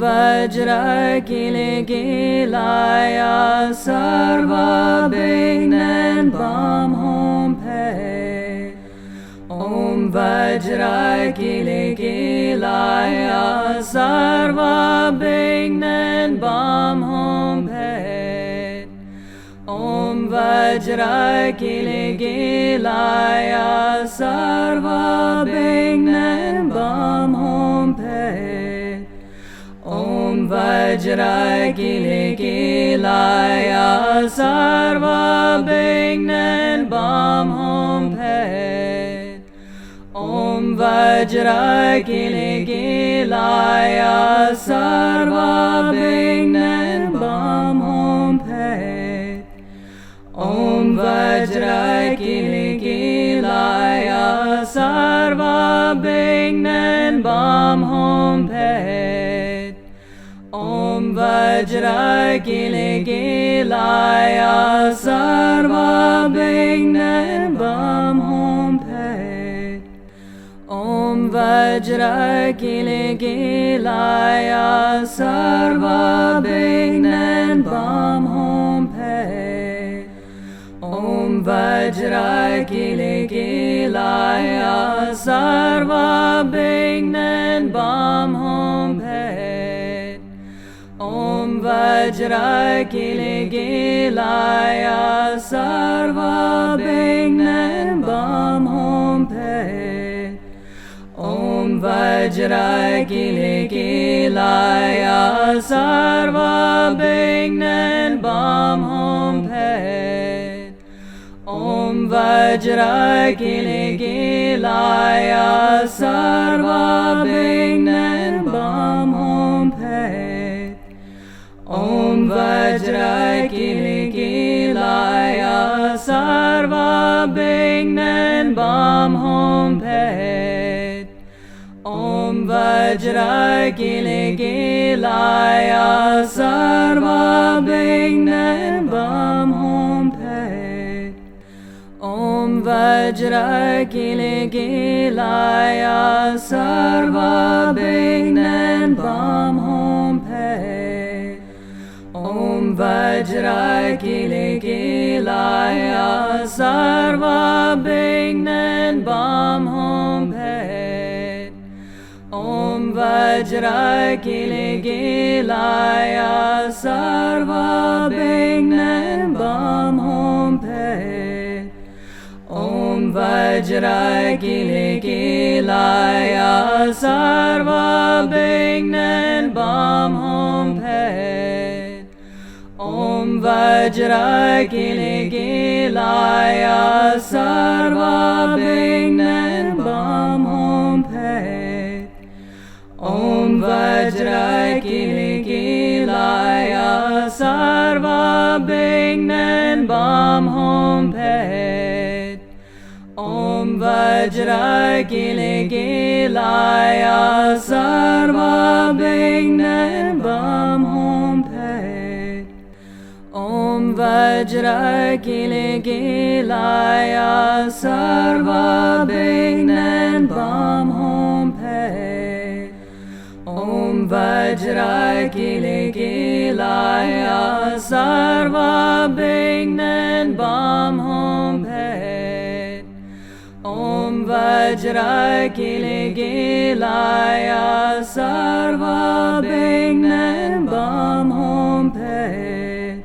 Vajrakilakilaya Sarvabhignan Bam Hom Phet. Om Vajrakilakilaya Sarvabhignan Bam Hom Phet. Om Vajrakilakilaya Sarvabhignan Bam Hom Phet. Om Vajrakilakilaya Sarvabhignan Bam Hom Phet. Om Vajrakilakilaya Sarvabhignan Bam Hom Phet. Om Vajrakilakilaya Sarvabhignan Bam Hom Phet. Om Vajrakilakilaya Sarvabhignan Bam Hom Phet. Om Vajrakilakilaya Sarvabhignan Bam Hom Phet. Om Vajrakilakilaya Sarvabhignan Bam Hom Phet. Om Vajrakilakilaya Sarvabhignan Bam Hom Phet. Om Vajrakilakilaya Sarvabhignan Bam Hom Phet. Om Vajrakilakilaya Sarvabhignan Bam Hom Phet. Om Vajrakilakilaya Sarvabhignan Bam Hom Phet. Om Vajrakilakilaya Sarvabhignan Bam Hom Phet. Om Vajrakilakilaya Sarvabhignan Bam Hom Phet. Om Vajrakilakilaya Sarvabhignan Bam Hom Phet. Om Vajrakilakilaya Sarvabhignan Bam Hom Phet. Om Vajrakilakilaya Sarvabhignan Bam Hom Phet. Om Vajrakilakilaya Sarvabhignan Bam Hom Phet. Om Vajrakilakilaya Sarvabhignan Bam Hom Phet. Om Vajrakilakilaya Sarvabhignan Bam Hom Phet. Om Vajrakilakilaya Sarvabhignan Bam Hom Phet. Om Vajrakilakilaya Sarvabhignan Bam Hom Phet. Om Vajrakilakilaya Sarvabhignan Bam Hom Phet.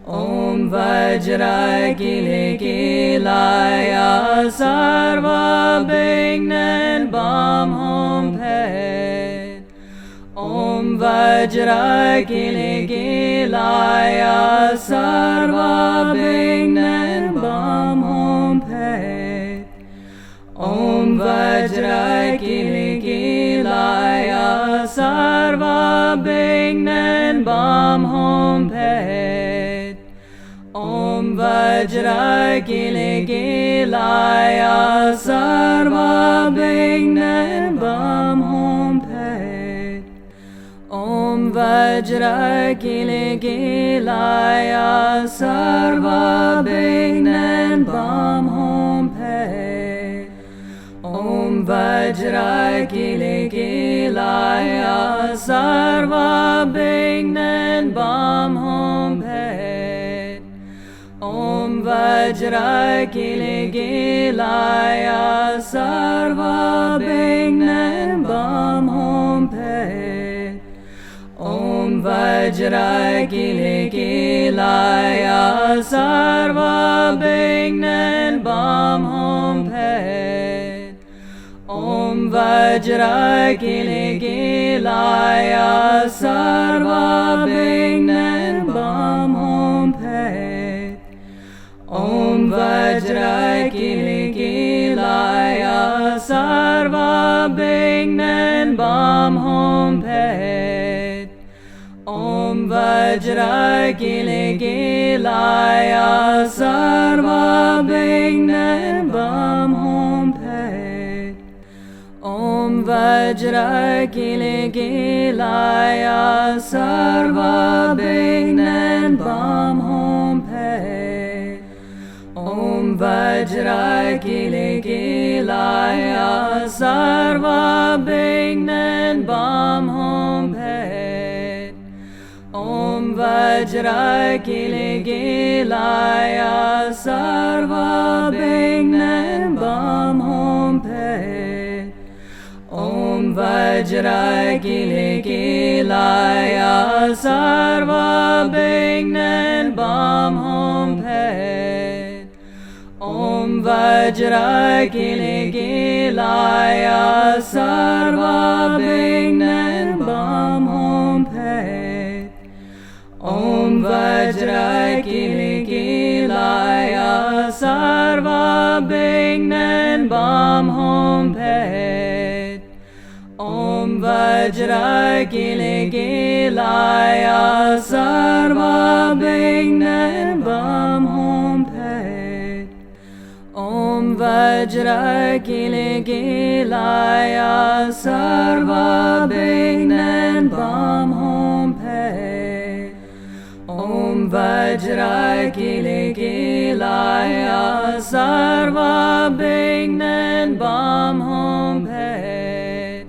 Om Vajrakilakilaya Sarvabhignan Bam Hom Phet. Om Vajrakilakilaya Sarvabhignan Bam Hom Phet. Om Vajrakilakilaya Sarvabhignan Bam Hom Phet. Om Vajrakilakilaya Sarvabhignan Bam Hom Phet. Om Vajrakilakilaya Sarvabhignan Bam Hom Phet. Om Vajrakilekilaya Sarvabhignan Bam Hom Phet. Om Vajrakilekilaya Sarvabhignan Bam Hom Phet. Om Vajrakilekilaya Sarvabhignan Bam Hom Phet. Om Vajrakilekilaya Sarvabhignan Bam Hom Phet. Om Vajrakilekilaya Sarvabhignan Bam Hom Phet. Om Vajrakilekilaya Sarvabhignan Bam Hom Phet. Om Vajrakilekilaya Sarvabhignan Bam Hom Phet. Om Vajrakilekilaya Sarvabhignan Bam Hom Phet. Om Vajrakilekilaya Sarvabhignan Bam Hom Phet. Om Vajrakilekilaya Sarvabhignan Bam Hom Phet. Om Vajrakilekilaya Sarvabhignan Bam Hom Phet. Om Vajrakilekilaya Sarvabhignan Bam Hom Phet. Om Vajrakilekilaya Sarvabhignan Bam Hom Phet. Om Vajrakilekilaya Sarvabhignan Bam Hom Phet. Om Vajrakilekilaya Sarvabhignan Bam Hom Phet.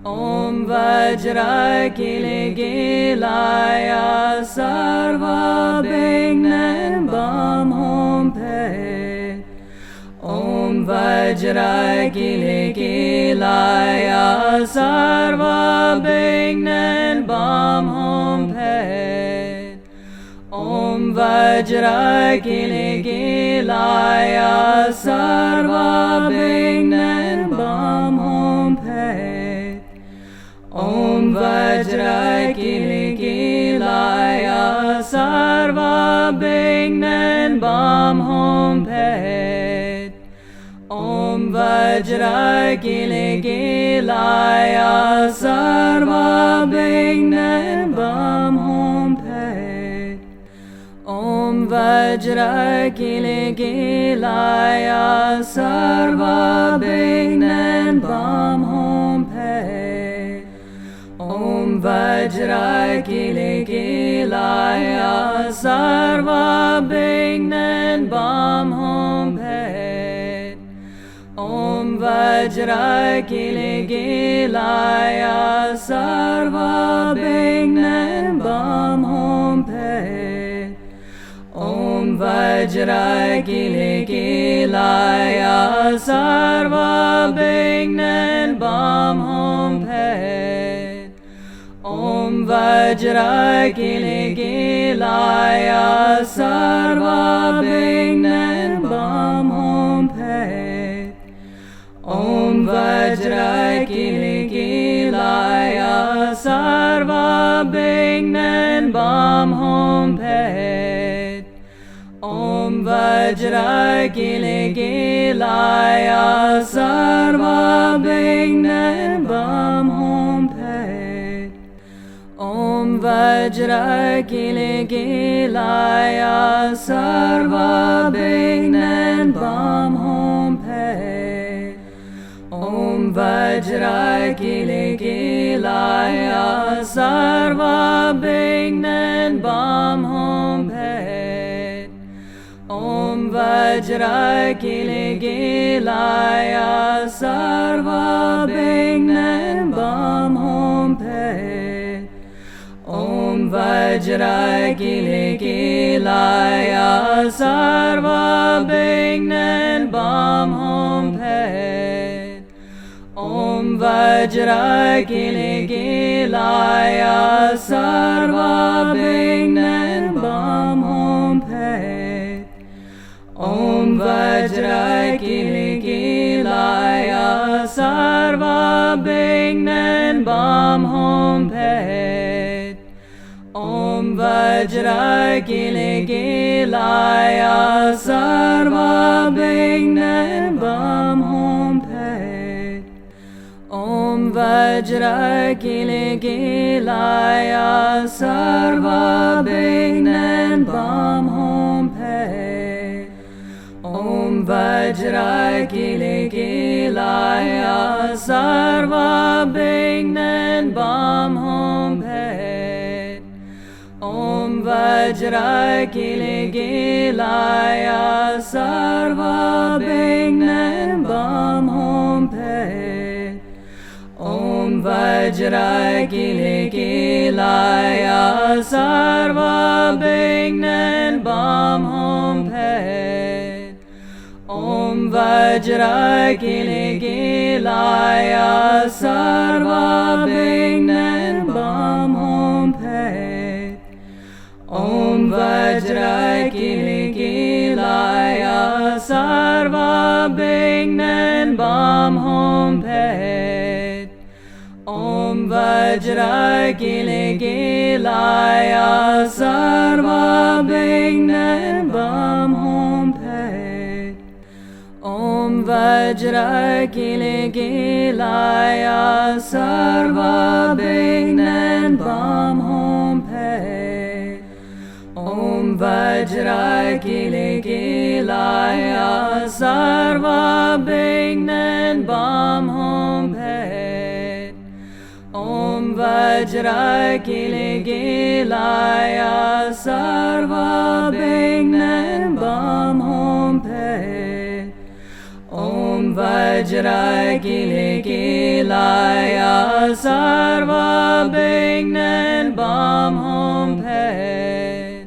Om Vajrakilekilaya Sarvabhignan Bam Hom Phet. Om Vajrakilekilaya Sarvabhignan Bam Hom Phet. Om Vajrakilekilaya Sarvabhignan Bam Hom Phet. Om Vajrakilekilaya Sarvabhignan Bam Hom Phet. Om Vajrakilekilaya Sarvabhignan Bam Hom Phet. Om Vajrakilekilaya Sarvabhignan Bam Hom Phet. Om Vajrakilekilaya Sarvabhignan Bam Hom Phet. Om Vajrakilekilaya Sarvabhignan Bam Hom Phet. Om Vajrakilekilaya Sarvabhignan Bam Hom Phet. Om Vajrakilekilaya Sarvabhignan Bam Hom Phet. Om Vajrakilekilaya Sarvabhignan Bam Hom Phet. Om Vajrakilekilaya Sarvabhignan Bam Hom Phet. Om Vajrakilekilaya Sarvabhignan Bam Hom Phet. Om Vajrakilekilaya Sarvabhignan Bam Hom Phet. Om Vajrakilgilaya Sarvabhignan Bam Hom Phet. Om Vajrakilgilaya Sarvabhignan Bam Hom Phet. Om Vajrakilgilaya Sarvabhignan Bam Hom Phet. Om Vajrakilgilaya Sarvabhignan Bam Hom Phet. Om Vajrakilgilaya Sarvabhignan Bam Hom Phet. Om Vajrakilgilaya Sarvabhignan Bam Hom Phet. Om Vajrakilgilaya Sarvabhignan Bam Hom Phet. Om Vajrakilgilaya Sarvabhignan Bam Hom Phet. Om Vajrakilgilaya Sarvabhignan Bam Hom Phet. Om Vajrakilgilaya Sarvabhignan Bam Hom Phet. Om Vajrakilgilaya Sarvabhignan Bam Hom Phet. Om Vajrakilgilaya Sarvabhignan Bam Hom Phet. Om Vajrakilgilaya Sarvabhignan Bam Hom Phet. Om Vajrakilgilaya Sarvabhignan Bam Hom Phet. Om Vajrakilgilaya Sarvabhignan Bam Hom Phet. Om Vajrakilgilaya Sarvabhignan Bam Hom Phet.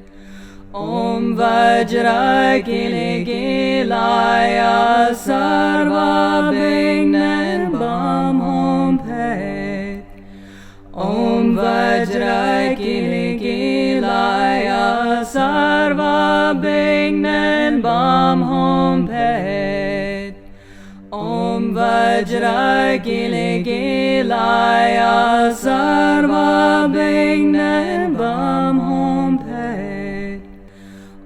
Om Vajrakilgilaya Sarvabhignan Bam Hom Phet. Om Vajrakilgilaya Sarvabhignan Bam Hom Phet. Om Vajrakilgilaya Sarvabhignan Bam Hom Phet.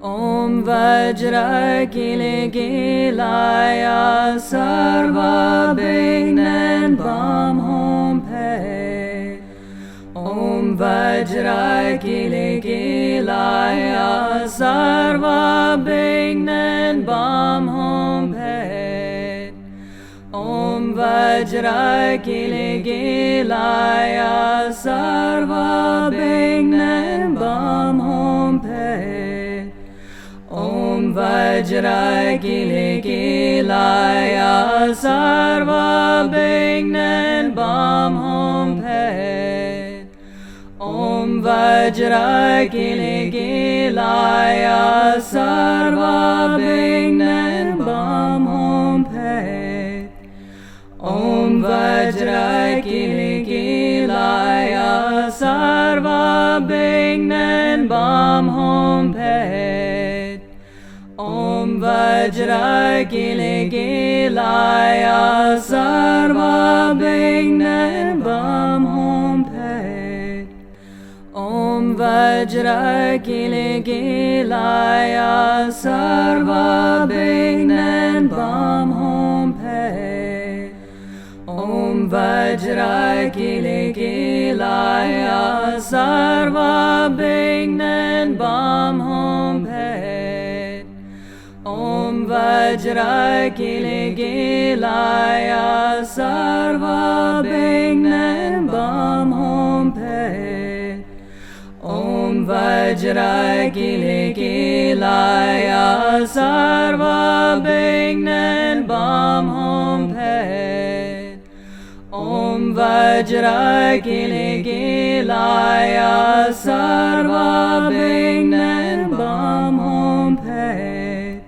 Om Vajrakilgilaya Sarvabhignan Bam Hom Phet. Om Vajrakilgilaya Sarvabhignan Bam Hom Phet. Om Vajrakilgilaya Sarvabhignan Bam Hom Phet. Om Vajrakilgilaya Sarvabhignan Bam Hom Phet. Om Vajrakilgilaya Sarvabhignan Bam Hom Phet. Om Vajrakilgilaya Sarvabhignan Bam Hom Phet. Om Vajrakilgilaya Sarvabhignan Bam Hom Phet. Om Vajrakilgilaya Sarvabhignan Bam Hom Phet. Om Vajrakilgilaya Sarvabhignan Bam Hom Phet. Om Vajrakilgilaya Sarvabhignan Bam Hom Phet. Om Vajrakilgilaya Vajrakilekilaya Sarvabhignan Bam Hom Phet. Om Vajrakilekilaya Sarvabhignan Bam Hom Phet.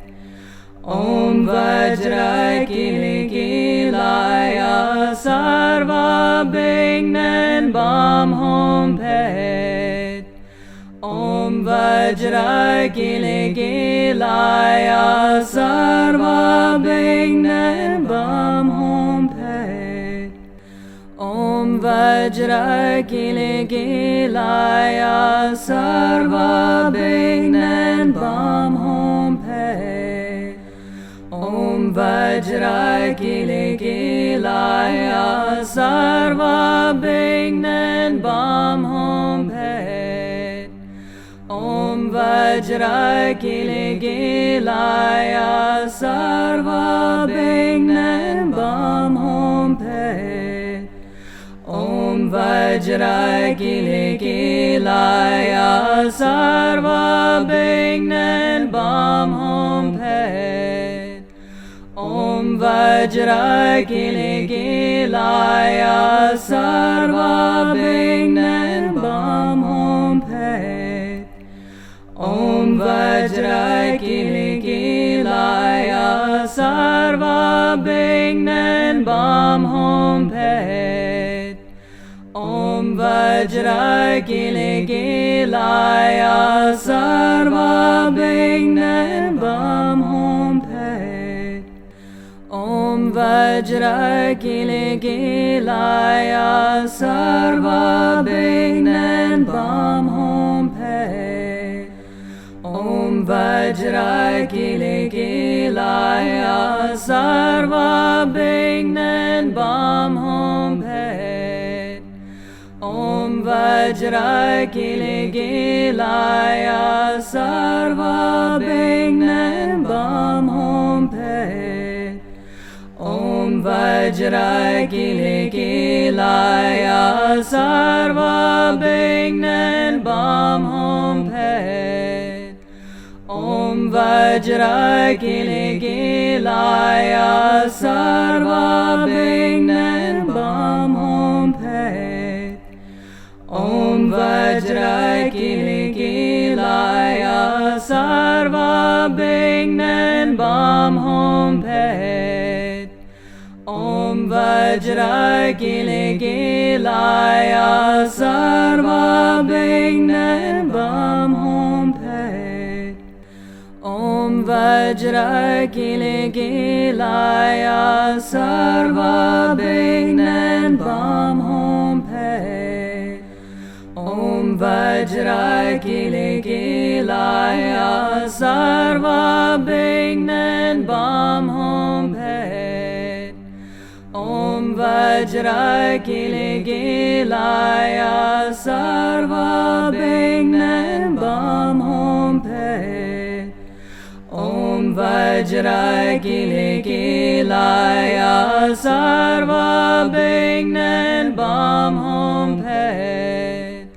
Om Vajrakilekilaya Sarvabhignan Bam Hom Phet. Om Vajrakilekilaya Sarvabhignan Bam Hom Phet. Om Vajrakilekilaya Sarvabhignan Bam Hom Phet. Om Vajrakilekilaya Sarvabhignan Bam Hom Phet. Om Vajrakilekilaya Sarvabhignan Bam Hom Phet. Om Vajrakilekilaya Sarvabhignan Bam Hom Phet. Om Vajrakilekilaya Sarvabhignan Bam Hom Phet. Om Vajrakilekilaya Sarvabhignan Bam Hom Phet. Om Vajrakilekilaya Sarvabhignan Bam Hom Phet. Om Vajrakilekilaya Sarvabhignan Bam Hom Phet. Om Vajrakilekilaya Sarvabhignan Bam Hom Phet. Om Vajrakilekilaya Sarvabhignan Bam Hom Phet. Om Vajrakilekilaya Sarvabhignan Bam Hom Phet. Om Vajrakilekilaya Sarvabhignan Bam Hom Phet. Om Vajrakilekilaya Sarvabhignan Bam Hom Phet. Om Vajrakilekilaya Sarvabhignan Bam Hom Phet. Om Vajrakilekilaya Sarvabhignan Bam Hom Phet. Om Vajrakilekilaya Sarvabhignan Bam Hom Phet. Om Vajrakilekilaya Sarvabhignan Bam Hom Phet. Om Vajrakilekilaya Sarvabhignan Bam Hom Phet.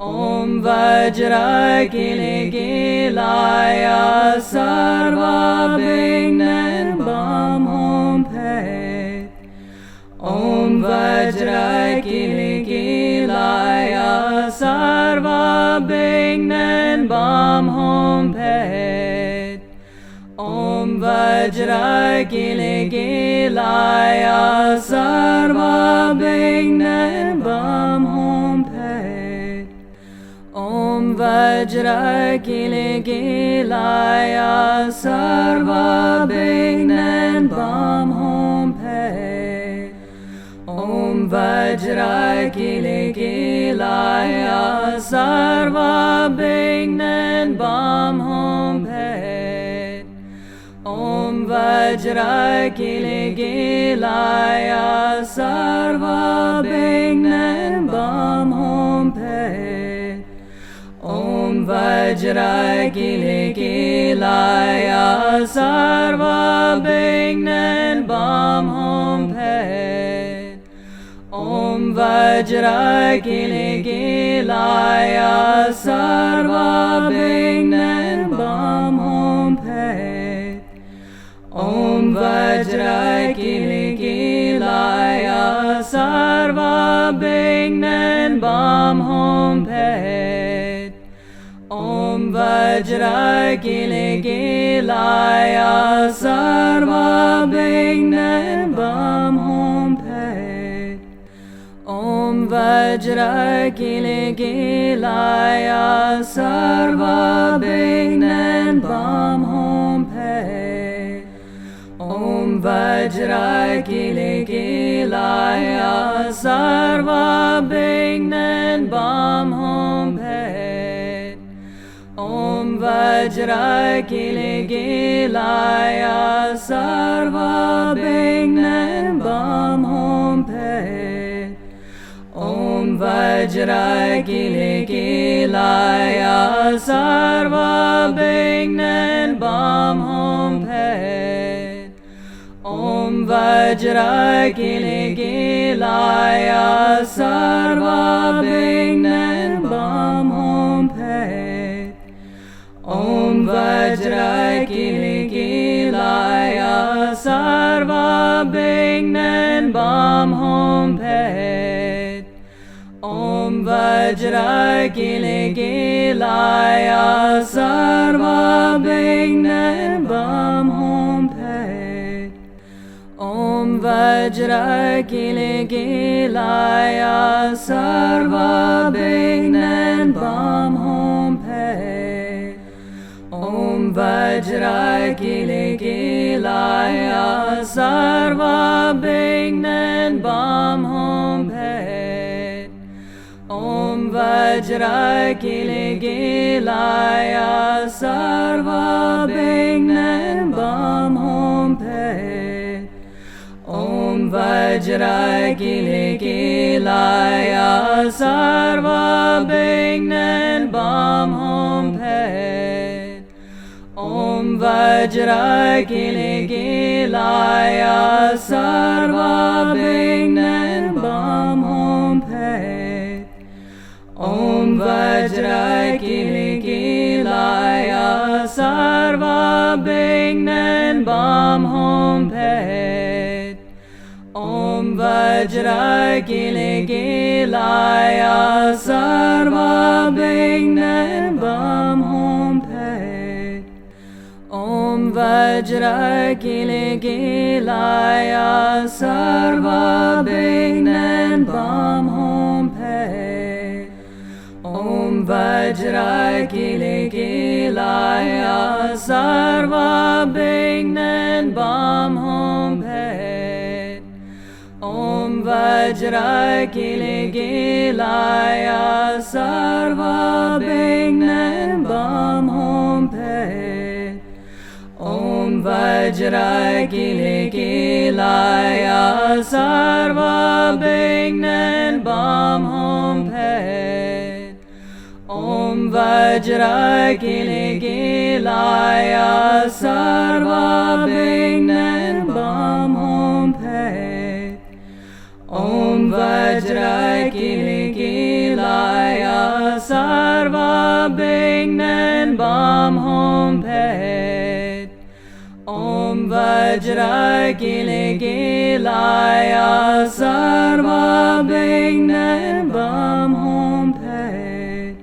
Om Vajrakilekilaya Sarvabhignan Bam Hom Phet. Om Vajrakilekilaya Sarvabhignan Bam Hom Phet. Om Vajrakilekilaya Sarvabhignan Bam Hom Phet. Om Vajrakilekilaya Sarvabhignan Bam Hom Phet. Om Vajrakilekilaya Sarvabhignan Bam Hom Phet. Om Vajrakilekilaya Sarvabhignan Bam Hom Phet. Om Vajrakilekilaya Sarvabhignan Bam Hom Phet. Om Vajrakiligelaya Sarvabhignan Bam Hom Phet. Om Vajrakiligelaya Sarvabhignan Bam Hom Phet. Om Vajrakiligelaya Sarvabhignan Bam Hom Phet. Om Vajrakiligelaya Sarvabhignan Bam Hom Phet. Om Vajrakiligelaya Sarvabhignan Bam Hom Phet. Om Vajrakiligelaya Sarvabhignan Bam Hom Phet. Om Vajrakiligelaya Sarvabhignan Bam Hom Phet. Om Vajrakiligelaya Sarvabhignan Bam Hom Phet. Om Vajrakiligelaya Sarvabhignan Bam Hom Phet. Om Vajrakiligelaya Sarvabhignan Bam Hom Phet. Om Vajrakiligelaya Sarvabhignan Bam Hom Phet. Om Vajrakiligelaya Sarvabhignan Bam Hom Phet. Om Vajrakiligelaya Sarvabhignan Bam Hom Phet. Om Vajrakiligelaya Sarvabhignan Bam Hom Phet. Om Vajrakiligelaya Sarvabhignan Bam Hom Phet. Om Vajrakiligelaya Sarvabhignan Bam Hom Phet. Om Vajrakiligelaya Sarvabhignan Bam Hom Phet. Om Vajrakiligelaya Sarvabhignan Bam Hom Phet. Om Vajrakiligelaya Sarvabhignan Bam Hom Phet. Om Vajrakiligelaya Sarvabhignan Bam Hom Phet. Om Vajrakiligelaya Sarvabhignan Bam Hom Phet. Om Vajrakiligelaya Sarvabhignan Bam Hom Phet. Om Vajrakiligelaya Sarvabhignan Bam Hom Phet. Om Vajrakiligelaya Sarvabhignan Bam Hom Phet.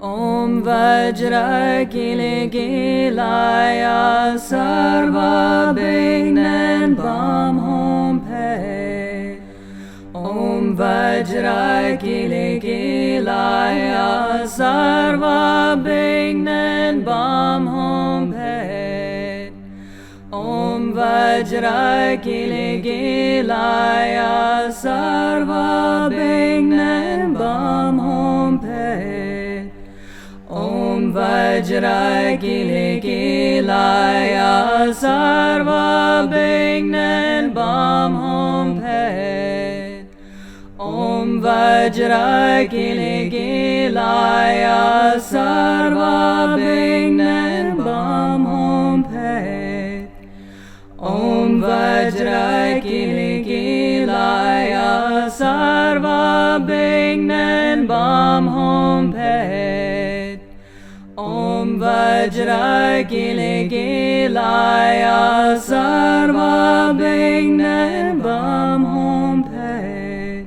Om Vajrakiligelaya Sarvabhignan Bam Hom Phet. Om Vajrakiligelaya Sarvabhignan Bam Hom Phet. Om Vajrakiligelaya Sarvabhignan Bam Hom Phet. Om Vajrakiligelaya Sarvabhignan Bam Hom Phet. Om Vajrakiligelaya Sarvabhignan Bam Hom Phet. Om Vajrakiligelaya Gilaya Sarva Bignan Bam Hom Pet Om Vajra Gile Gilaya Sarva Bignan Bam Hom Pet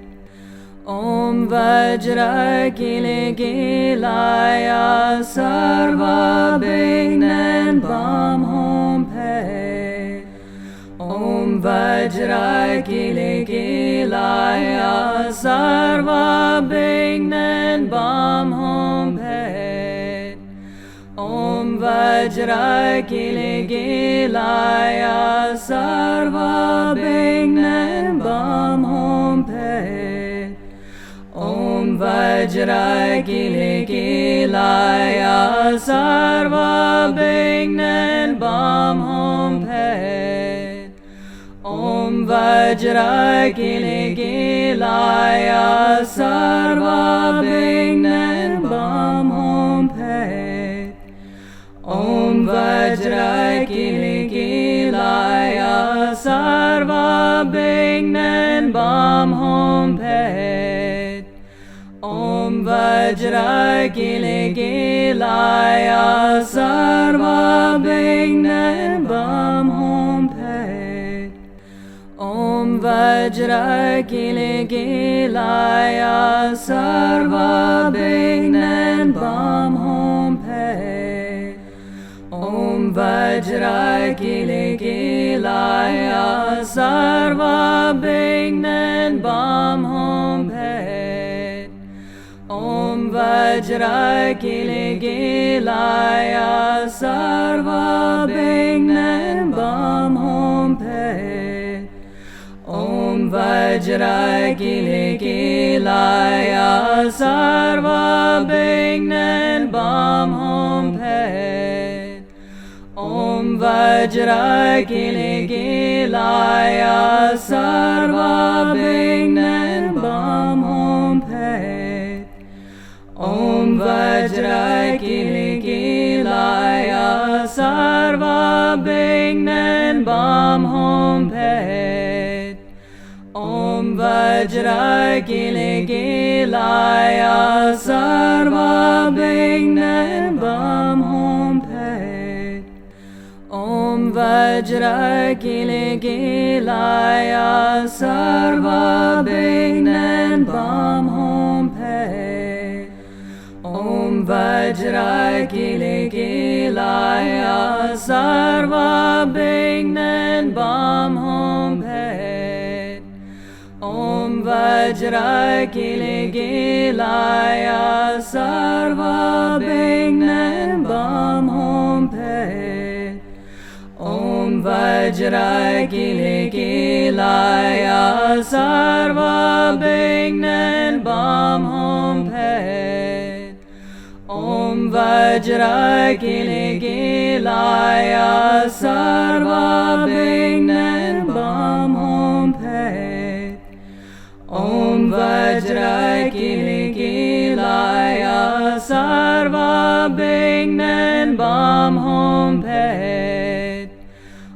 Om Vajra Gile Gilaya Sarva Bignan Bam Hom Pet Om Vajra Gile Gilaya Sarva Bignan Bam Hom Pet Om Vajra Gile Gilaya Sarva Bignan Bam Hom Pet Om Vajra Gile Gilaya Sarva Bignan Bam Hom Pet Om Vajra Gile Gilaya Sarva Bignan Bam Hom Pet Om Vajra Gile Gilaya Sarva Bignan Bam Hom Pet Om Vajra Gile Gilaya Sarva Bignan Bam Hom Pet Om Vajra Gile Gilaya Sarva Bignan Bam Hom Pet Om Vajra Gile Gilaya Sarva Bignan Bam Hom Pet Om Vajra Gile Gilaya Sarva Bignan Bam Hom Pet Om Vajra Gile Gilaya Sarva Bignan Bam Hom Pet Om Vajra Gile Gilaya Sarva Bignan Bam Hom Pet Om Vajra Gile Gilaya Sarva Bignan Bam Hom Pet Om Vajra Gile Gilaya Sarva Bignan Bam Hom Pet Om Vajra Gile Gilaya Sarva Bignan Bam Hom Pet Om Vajra Gile Gilaya Sarva Bignan Bam Hom Pet Om Vajra Gile Gilaya Sarva Bignan Bam Hom Pet Om Vajra Gile Gilaya Sarva Bignan Bam Hom Pet Om Vajra Gile Gilaya Sarva Bignan Bam Hom Pet Om Vajra Gile Gilaya Sarva Bignan Bam Hom Pet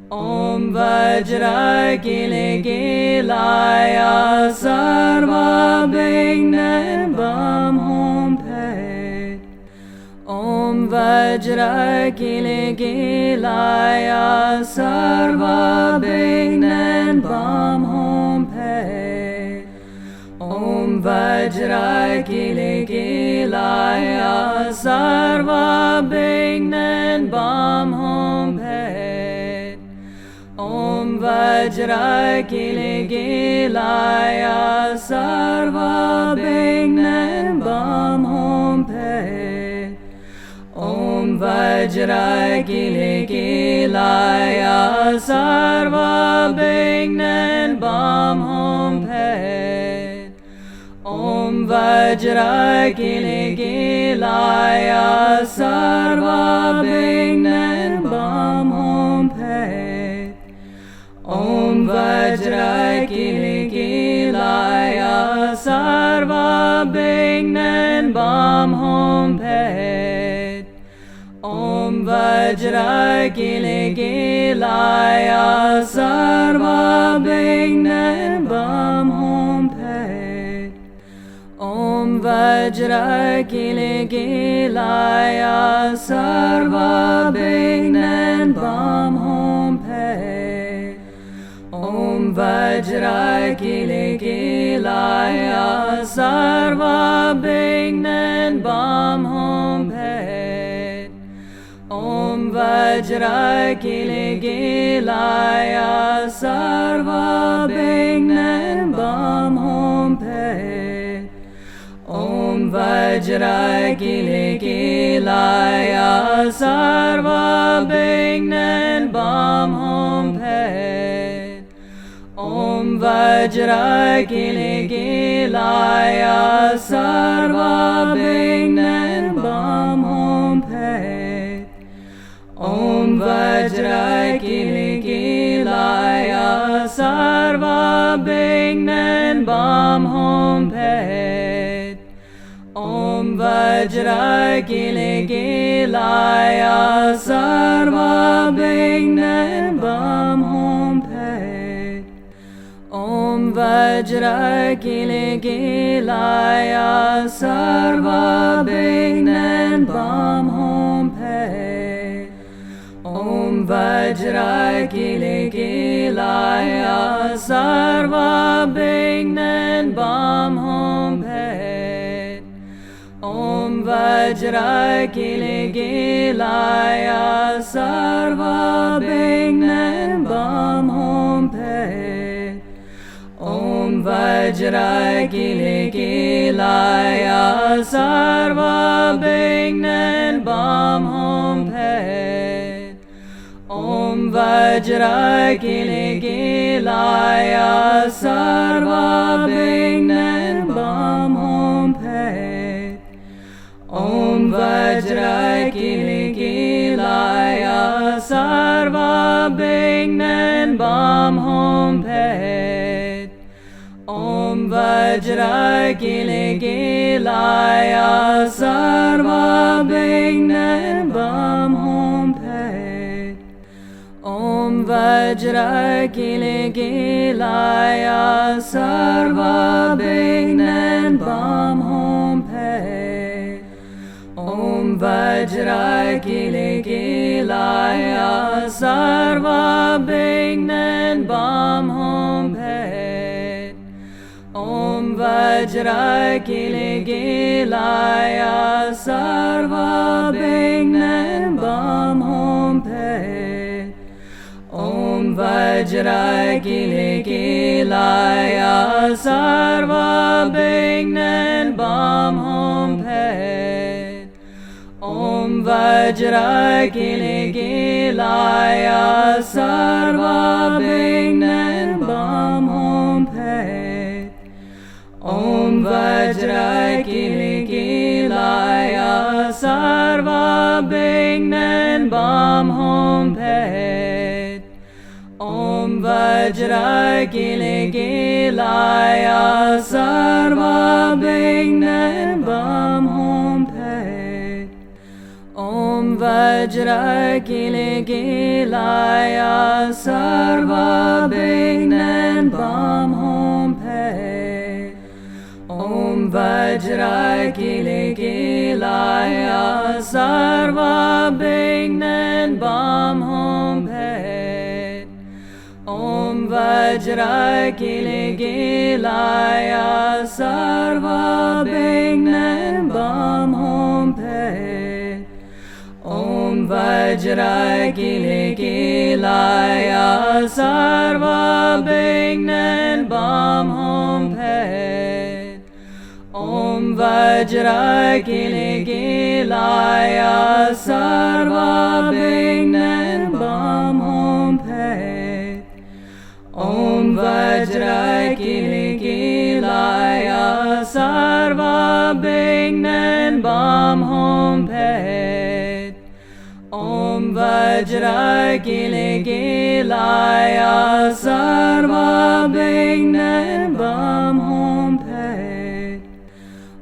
Om Vajra Gile Gilaya Sarva Bignan Bam Hom Pet Om Vajra Gile Gilaya Sarva Bignan Bam Hom Pet Om Vajra Gile Gilaya Sarva Bignan Bam Hom Pet Om Vajra Gile Gilaya Sarva Bignan Bam Hom Pet Om Vajra Gile Gilaya Sarva Bignan Bam Hom Pet Om Vajra Gile Gilaya Sarva Bignan Bam Hom Pet Om Vajra Gile Gilaya Sarva Bignan Bam Hom Pet Om Vajra Vajra Kiligilaya Sarva Bignan Bam Hom Pet. Om Vajra Kiligilaya Sarva Bignan Bam Hom Pet. Om Vajra Kiligilaya Sarva Bignan Bam Hom Pet. Om Vajra Kiligilaya Sarva Bignan Bam Hom Pet. Om Vajra Kiligilaya Sarva Bignan Bam Hom Pet. Om Vajra Kiligilaya Sarva Bignan Bam Hom Pet. Om Vajra Kiligilaya Sarva Bignan Bam Hom Pet. Om Vajra Kiligilaya Sarva Bignan Bam Hom Pet. Om Vajra Kiligilaya Sarva Bignan Bam Hom Pet. Om Vajra Kiligilaya Sarva Bignan Bam Hom Pet. Om Vajra Kiligilaya Sarva Bignan Bam Hom Pet. Om Vajra Kiligilaya Sarva Bignan Bam Hom Pet. Om Vajra Kiligilaya Sarva Bignan Bam Hom Pet. Om Vajra Kiligilaya Sarva Bignan Bam Hom Pet. Om Vajra Kiligilaya Sarva Bignan Bam Hom Pet. Om Vajra Kiligilaya Sarva Bignan Bam Hom Pet. Om Vajra Kiligilaya Sarva Bignan Bam Hom Pet. Om Vajra Kiligilaya Sarva Bignan Bam Hom Pet. Om Vajra Kiligilaya Sarva Bignan Bam Hom Pet. Om Vajra Kiligilaya Sarva Bignan Bam Hom Pet. Om Vajra Kiligilaya Sarva Bignan Bam Hom Pet. Om Vajra Kiligilaya Sarva Bignan Bam Hom Pet. Om Vajra Kiligilaya Sarva Bignan Bam Hom Pet. Om Vajra Kiligilaya Sarva Bignan Bam Hom Pet. Om Vajra Kiligilaya Sarva Bignan Bam Hom Pet. Om Vajra Kiligilaya Sarva Bignan Bam Hom Pet. Om Vajra Kiligilaya Sarva Bignan Bam Hom Pet. Om Vajra Kiligilaya Sarva Bignan Bam Hom Pet. Om Vajra Kiligilaya Sarva Bignan Bam Hom Pet.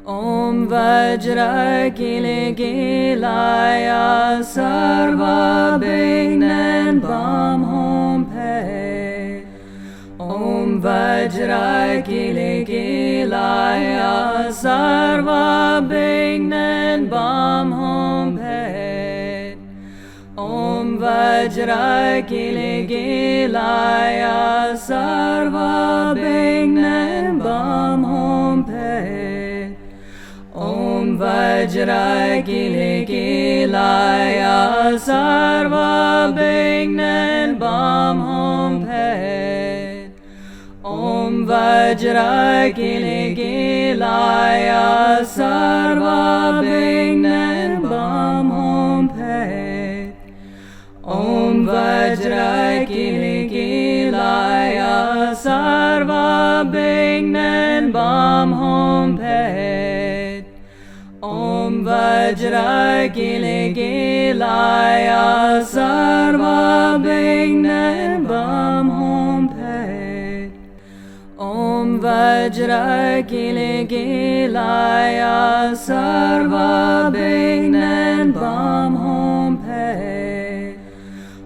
Om Vajra Kiligilaya Sarva Bignan Bam Hom Pet. Om Vajra Kiligilaya Sarva Bignan Bam Hom Pet. Om Vajra Kiligilaya Sarva Bignan Bam Hom Pet. Om Vajra Kiligilaya Sarva Bignan Bam Hom Pet. Om Vajra Kiligilaya Sarva Bignan Bam Hom Pet. Om Vajra Kiligilaya Sarva Bignan Bam Hom Pet. Om Vajra Kiligilaya Sarva Bignan Bam Hom Pet. Om Vajra Kiligilaya Sarva Bignan Bam Hom Pet.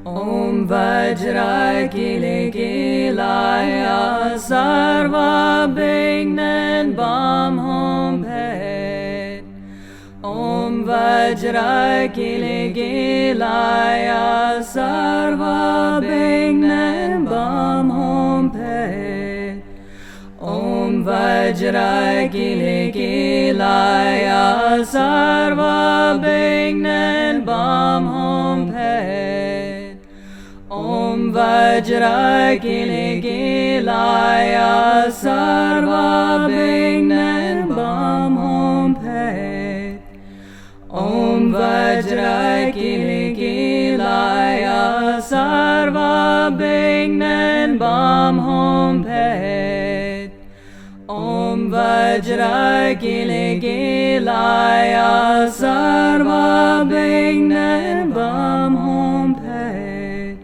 Om Vajra Kiligilaya Sarva Bignan Bam Hom Pet. Om Vajra Kiligilaya Sarva Bignan Bam Hom Pet. Om Vajra Kiligilaya Sarva Bignan Bam Hom Pet. Om Vajra Kiligilaya Sarva Bignan Bam Hom Pet. Om Vajra Kiligilaya Sarva Bignan Bam Hom Pet. Om Vajra Kiligilaya Sarva Bignan Bam Hom Pet.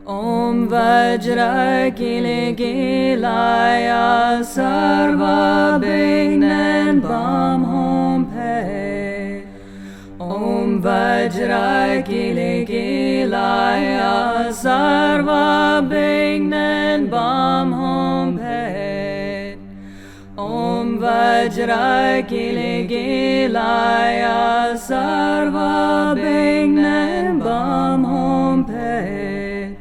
Om Vajra Kiligilaya Sarva Bignan Bam Hom Pet. Om Vajra Kiligilaya Sarva Bignan Bam Hom Pet. Om Vajra Kiligilaya Sarva Bignan Bam Hom Pet.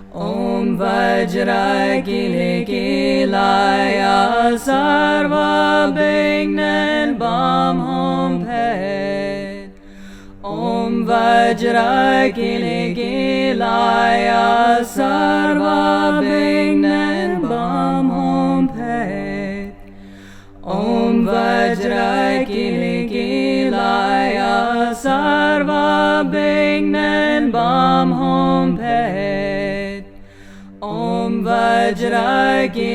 Om Vajra Kiligilaya Sarva Bignan Bam Hom Pet. Om Vajra Kiligilaya Sarva Bignan Bam Hom Pet. Om Vajra Kiligilaya Sarva Bignan Bam Hom Pet. Om Vajra Kiligilaya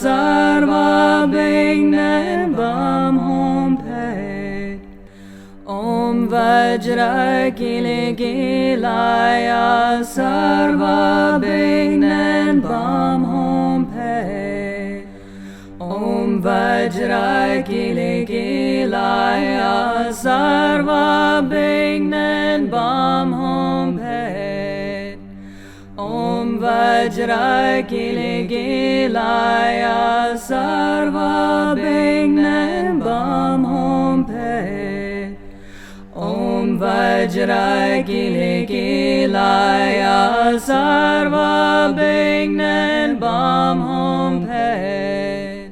Sarva Bignan Bam Hom Pet. Om Vajra Kiligilaya Sarva Bignan Bam Hom Pet. Om Vajra Kiligilaya Sarva Bignan Bam Hom Pet. Om Vajra Kiligilaya Sarva Bignan Bam Hom Pet. Om Vajra Kiligilaya Sarva Bignan Bam Hom Pet.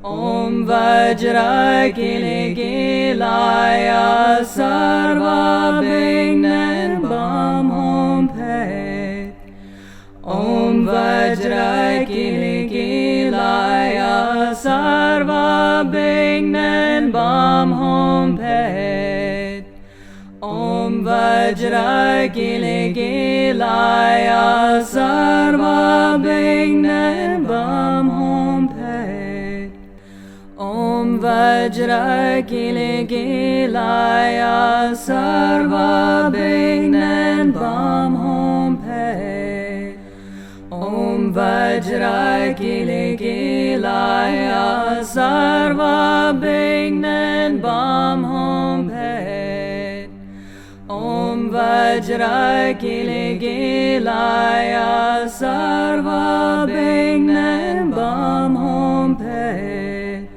Om Vajra Kiligilaya Sarva Bignan Bam Hom Pet. Om Vajra Kiligilaya Sarva Bignan Bam Hom Pet. Om Vajra Kiligilaya Sarva Bignan Bam Hom Pet. Om Vajra Kiligilaya Sarva Bignan Bam Hom Pet. Om Vajrakilekilaya Sarvabhignan Bam Hom Phet. Om Vajrakilekilaya Sarvabhignan Bam Hom Phet.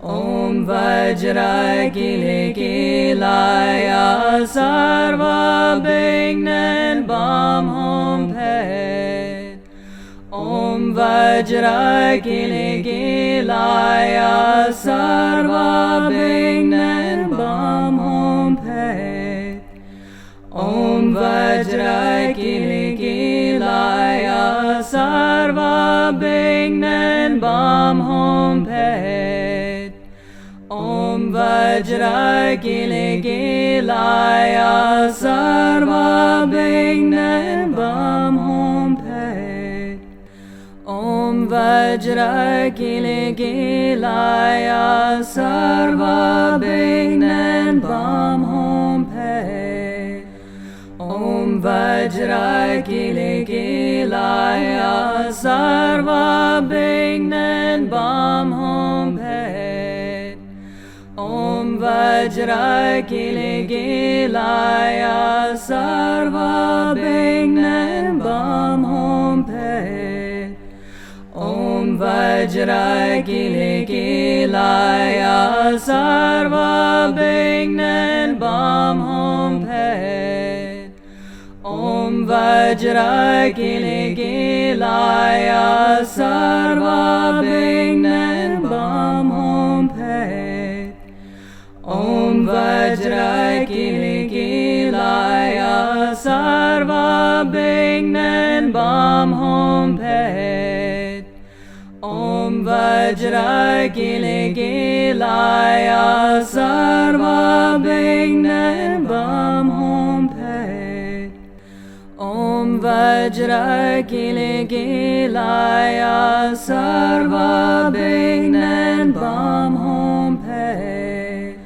Om Vajrakilekilaya Sarvabhignan Bam Hom Phet. Om Vajrakilekilaya Sarvabhignan Bam Hom Phet. Om Vajrakilekilaya Sarvabhignan Bam Hom Phet. Om Vajrakilekilaya Sarvabhignan Bam Hom Phet. Om Vajrakilekilaya Sarvabhignan Bam Hom Phet. Om Vajrakilekilaya Sarvabhignan Bam Hom Phet. Om Vajrakilekilaya Sarvabhignan Bam Hom Phet. Om Vajrakilekilaya Sarvabhignan Bam Hom Phet. Om Vajrakilekilaya Sarvabhignan Bam Hom Phet. Om Vajrakilekilaya Sarvabhignan Bam Hom Phet. Om Vajrakilekilaya Sarvabhignan Bam Hom Phet. Om Vajrakilekilaya Sarvabhignan Bam Hom Phet.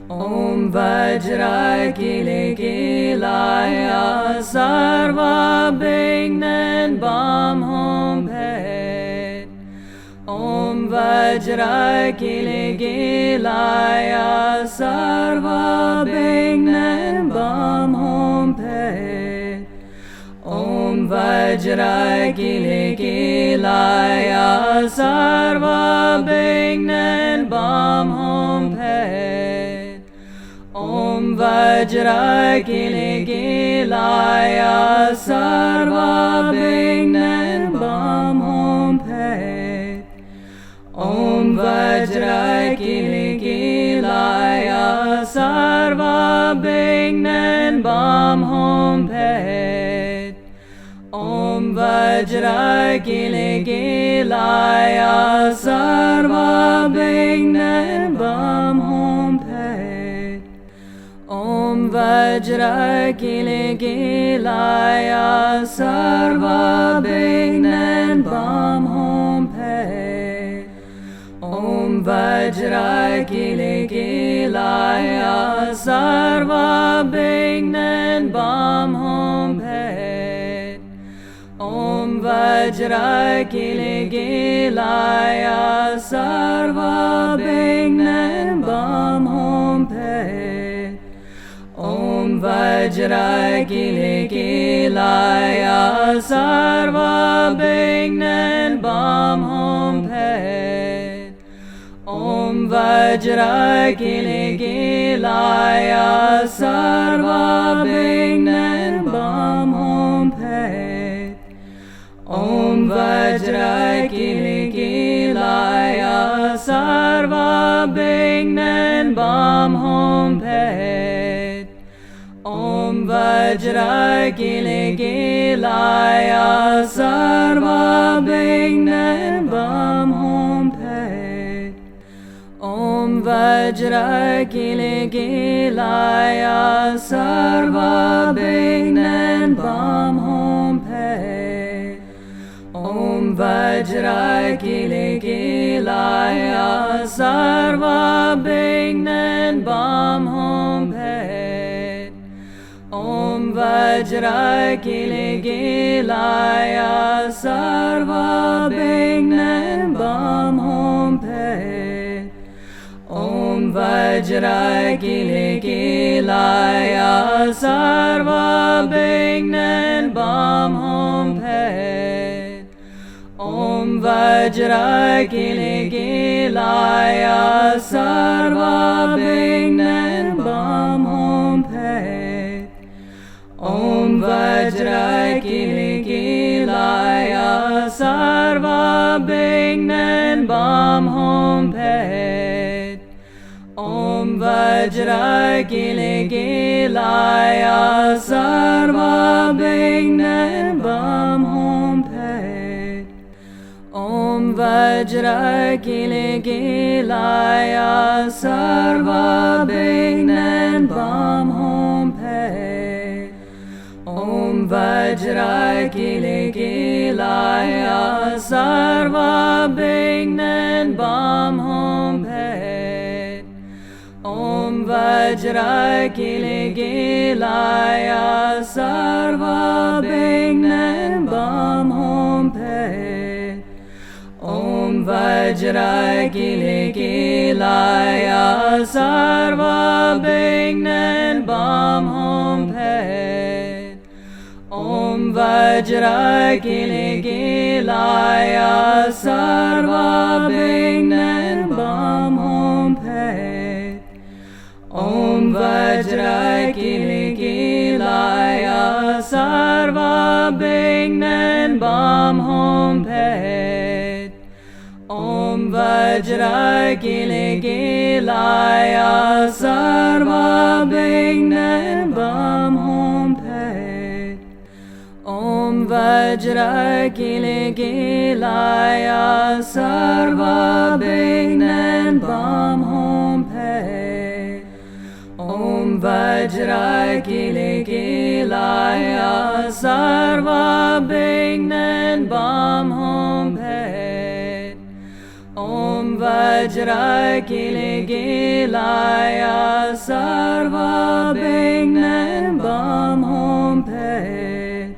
Om Vajrakilekilaya Sarvabhignan Bam Hom Phet. Om Vajrakilekilaya Sarvabhignan Bam Hom Phet. Om Vajrakilekilaya Sarvabhignan Bam Hom Phet. Om Vajrakilekilaya Sarvabhignan Bam Hom Phet. Om Vajrakilekilaya Sarvabhignan Bam Hom Phet. Om Vajrakilekilaya Sarvabhignan Bam Hom Phet. Om Vajrakilekilaya Sarvabhignan Bam Hom Phet. Om Vajrakilekilaya Sarvabhignan Bam Hom Phet. Om Vajrakilekilaya Sarvabhignan Bam Hom Phet. Om Vajrakilekilaya Sarvabhignan Bam Hom Phet. Om Vajrakilekilaya Sarvabhignan Bam Hom Phet. Om Vajrakilekilaya Sarvabhignan Bam Hom Phet. Om Vajrakilekilaya Sarvabhignan Bam Hom Phet. Om Vajrakilekilaya Sarvabhignan Bam Hom Phet. Om Vajrakilekilaya Sarvabhignan Bam Hom Phet. Om Vajrakilagilaya Sarvabhignan Bam Hom Phet. Om Vajrakilagilaya Sarvabhignan Bam Hom Phet. Om Vajrakilagilaya Sarvabhignan Bam Hom Phet. Om Vajrakilagilaya Sarvabhignan Bam Hom Phet. Om Vajrakilagilaya Sarvabhignan Bam Hom Phet. Om Vajrakilagilaya Sarvabhignan Bam Hom Phet. Om Vajrakilagilaya Sarvabhignan Bam Hom Phet. Om Vajrakilagilaya Sarvabhignan Bam Hom Phet. Om Vajrakilagilaya Sarvabhignan Bam Hom Phet. Om Vajrakilagilaya Sarvabhignan Bam Hom Phet. Om Vajrakilagilaya Sarvabhignan Bam Hom Phet. Om Vajrakilagilaya Sarvabhignan Bam Hom Phet. Om Vajrakilagilaya Sarvabhignan Bam Hom Phet. Om Vajrakilagilaya Sarvabhignan Bam Hom Phet. Om Vajrakilagilaya Sarvabhignan Bam Hom Phet.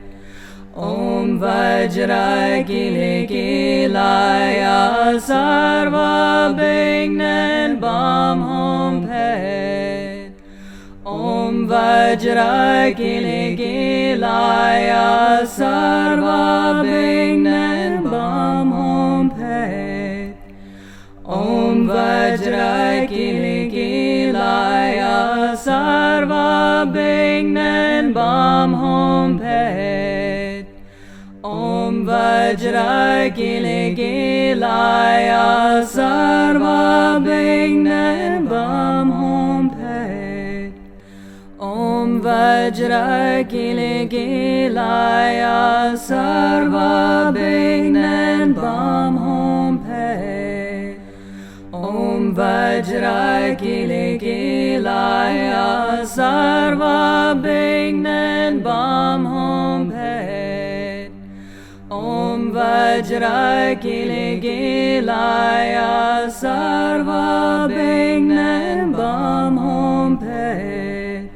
Om Vajrakilagilaya Sarvabhignan Bam Hom Phet. Om Vajrakilagilaya Sarvabhignan Bam Hom Phet. Om Vajrakilagilaya Sarvabhignan Bam Hom Phet. Om Vajrakilagilaya Sarvabhignan Bam Hom Phet. Om Vajrakilagilaya Sarvabhignan Bam Hom Phet. Om Vajrakilagilaya Sarvabhignan Bam Hom Phet. Om Vajrakilagilaya Sarvabhignan Bam Hom Phet. Om Vajrakilagilaya Sarvabhignan Bam Hom Phet.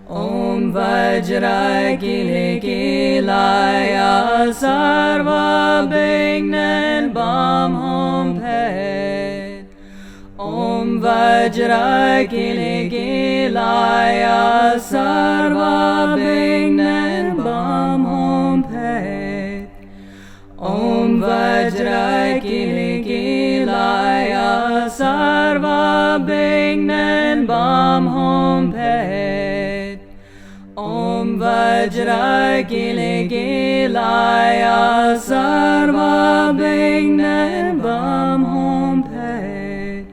Om Vajrakilagilaya Sarvabhignan Bam Hom Phet. Om Vajrakilagilaya Sarvabhignan Bam Hom Phet. Om Vajrakilagilaya Sarvabhignan Bam Hom Phet.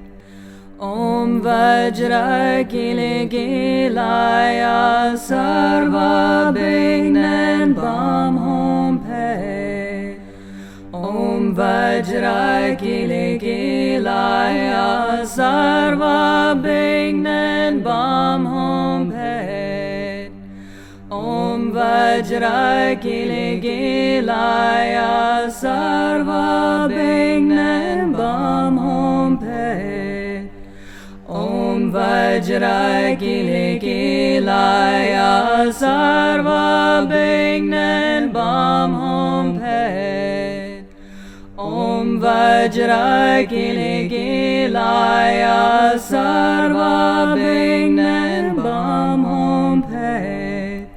Om Vajrakilagilaya Sarvabhignan Bam Hom Phet. Om Vajrakilagilaya Sarvabhignan Bam Hom Phet. Om Vajrakilagilaya Sarvabhignan Bam Hom Phet. Om Vajrakilagilaya Vajrakilekilaya Sarvabhignan Bam Hom Phet. Om Vajrakilekilaya Sarvabhignan Bam Hom Phet.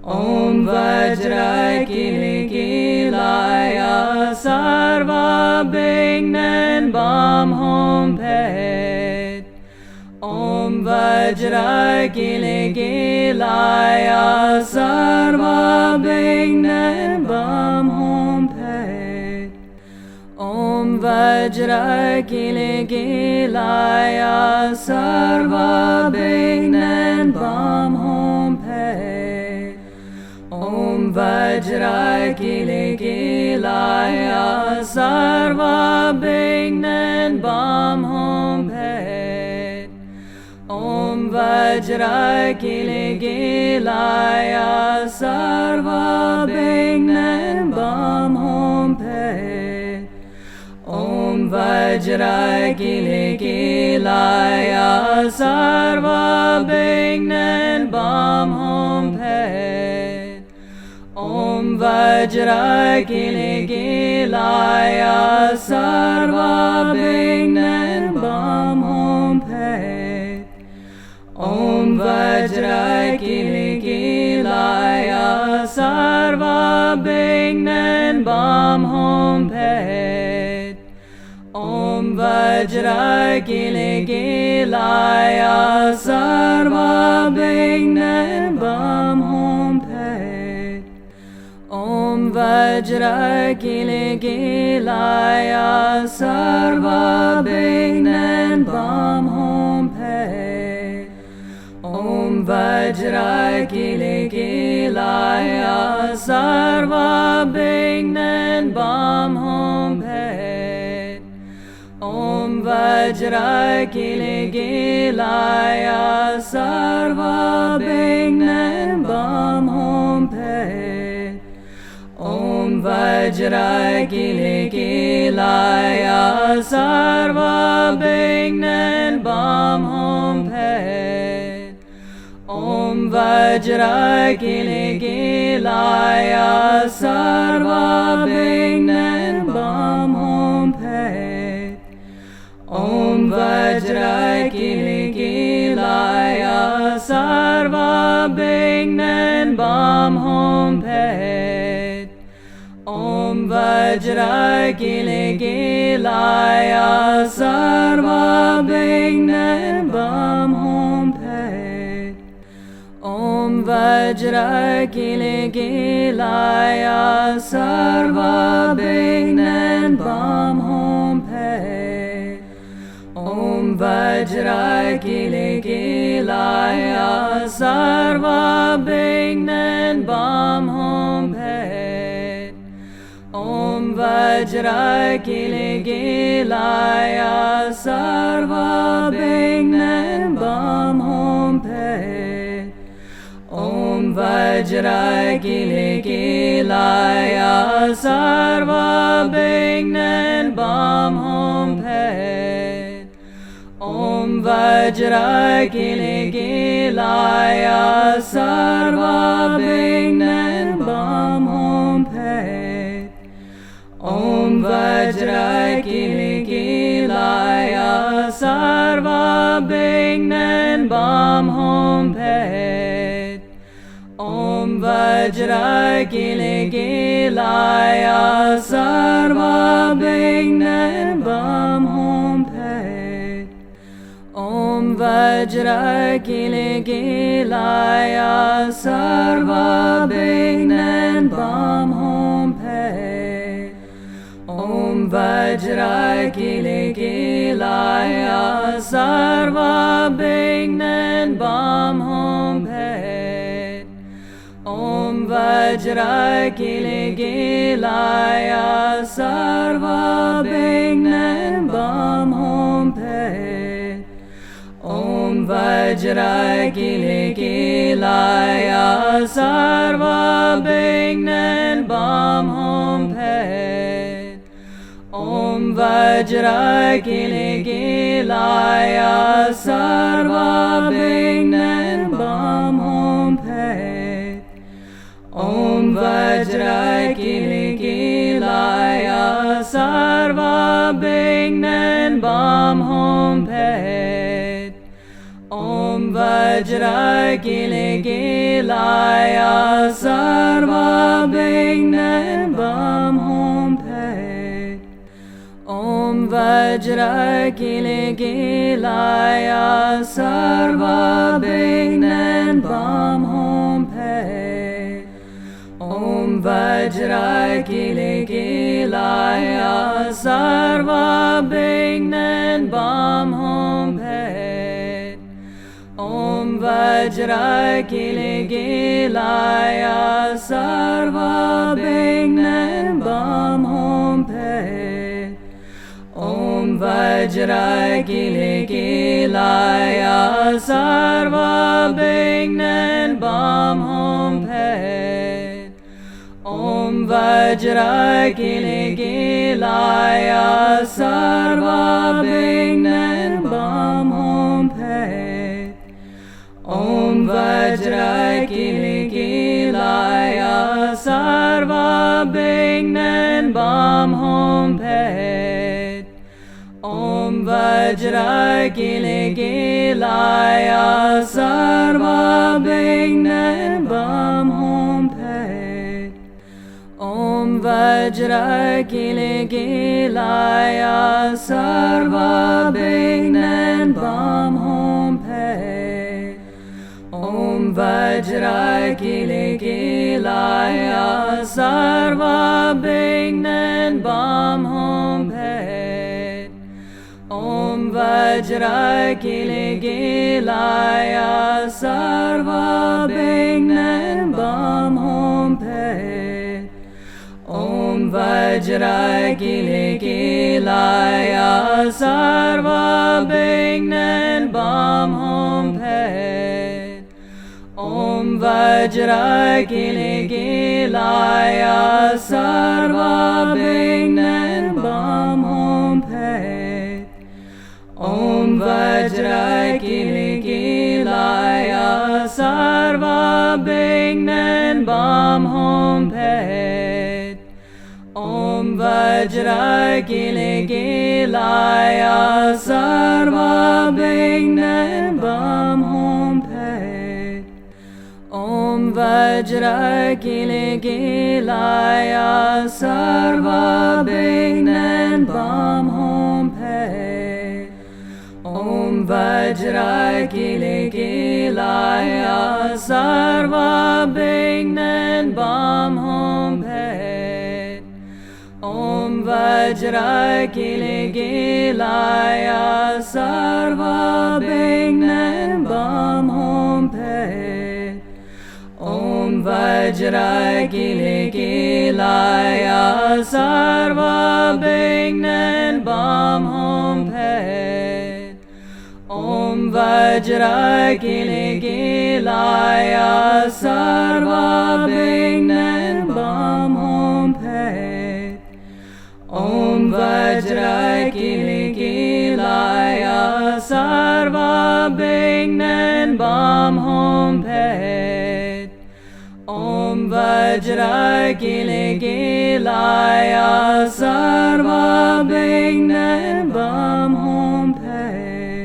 Om Vajrakilekilaya Sarvabhignan Bam Hom Phet. Om Vajrakilekilaya Sarvabhignan Bam Hom Phet. Om Vajrakilekilaya Sarvabhignan Bam Hom Phet. Om Vajrakilekilaya Sarvabhignan Bam Hom Phet. Om Vajrakilekilaya Sarvabhignan Bam Hom Phet. Om Vajrakilekilaya Sarvabhignan Bam Hom Phet. Om Vajrakilekilaya Sarvabhignan Bam Hom Phet. Om Vajrakilekilaya Sarvabhignan Bam Hom Phet. Om Vajrakilekilaya Sarvabhignan Bam Hom Phet. Om Vajrakilekilaya Sarvabhignan Bam Hom Phet. Om Vajrakilekilaya Sarvabhignan Bam Hom Phet. Om Vajrakilekilaya Sarvabhignan Bam Hom Phet. Om Vajrakilekilaya Sarvabhignan Bam Hom Phet. Om Vajrakilekilaya Sarvabhignan Bam Hom Phet. Om Vajrakilekilaya Sarvabhignan Bam Hom Phet. Om Vajrakilekilaya Sarvabhignan Bam Hom Phet. Om Vajrakilekilaya Sarvabhignan Bam Hom Phet. Om Vajrakilekilaya Sarvabhignan Bam Hom Phet. Om Vajrakilekilaya Sarvabhignan Bam Hom Phet. Om Vajrakilekilaya Sarvabhignan Bam Hom Phet. Om Vajrakilekilaya Sarvabhignan Bam Hom Phet. Om Vajrakilekilaya Sarvabhignan Bam Hom Phet. Om Vajrakilekilaya Sarvabhignan Bam Hom Phet. Om Vajrakilekilaya Sarvabhignan Bam Hom Phet. Om Vajrakilekilaya Sarvabhignan Bam Hom Phet. Om Vajrakilekilaya Sarvabhignan Bam Hom Phet. Om Vajrakilekilaya Sarvabhignan Bam Hom Phet. Om Vajrakilekilaya Gilaya Sarva Bignan Bam Hom Pet. Om Vajra Kili Gilaya Sarva Bignan Bam Hom Pet. Om Vajra Kili Gilaya Sarva Bignan Bam Hom Pet. Om Vajra Kili Gilaya Sarva Bignan Bam Hom Pet. Om Vajra Kili Gilaya Sarva Bignan Bam Hom Pet. Om Vajra Kili Gilaya Sarva Bignan Bam Hom Pet. Om Vajra Kili Gilaya Sarva Bignan Bam Hom Pet. Om Vajra Kili Gilaya Sarva Bignan Bam Hom Pet. Om Vajra Kili Gilaya Sarva Bignan Bam Hom Pet. Om Vajra Kili Gilaya Sarva Bignan Bam Hom Pet. Om Vajra Kili Gilaya Sarva Bignan Bam Hom Pet. Om Vajra Kili Gilaya Sarva Bignan Bam Hom Pet. Om Vajra Kili Gilaya Sarva Bignan Bam Hom Pet. Om Vajra Kili Gilaya Sarva Bignan Bam Hom Pet. Om Vajra Kili Gilaya Sarva Bignan Bam Hom Pet. Om Vajra Kili Gilaya Sarva Bignan Bam Hom Pet. Om Vajra Kili Gilaya Sarva Bignan Bam Hom Pet. Om Vajra Kili Gilaya Sarva Bignan Bam Hom Pet. Om Vajra Kili Gilaya Sarva Bignan Bam Hom Pet. Om Vajra Kili Gilaya Sarva Bignan Bam Hom Pet. Om Vajra Kili Gilaya Sarva Bignan Bam Hom Pet. Om Vajra Kili Gilaya Sarva Bignan Bam Hom Pet. Om Vajra Kili Gilaya Sarva Bignan Bam Hom Pet. Om Vajra Kili Gilaya Sarva Bignan Bam Hom Pet.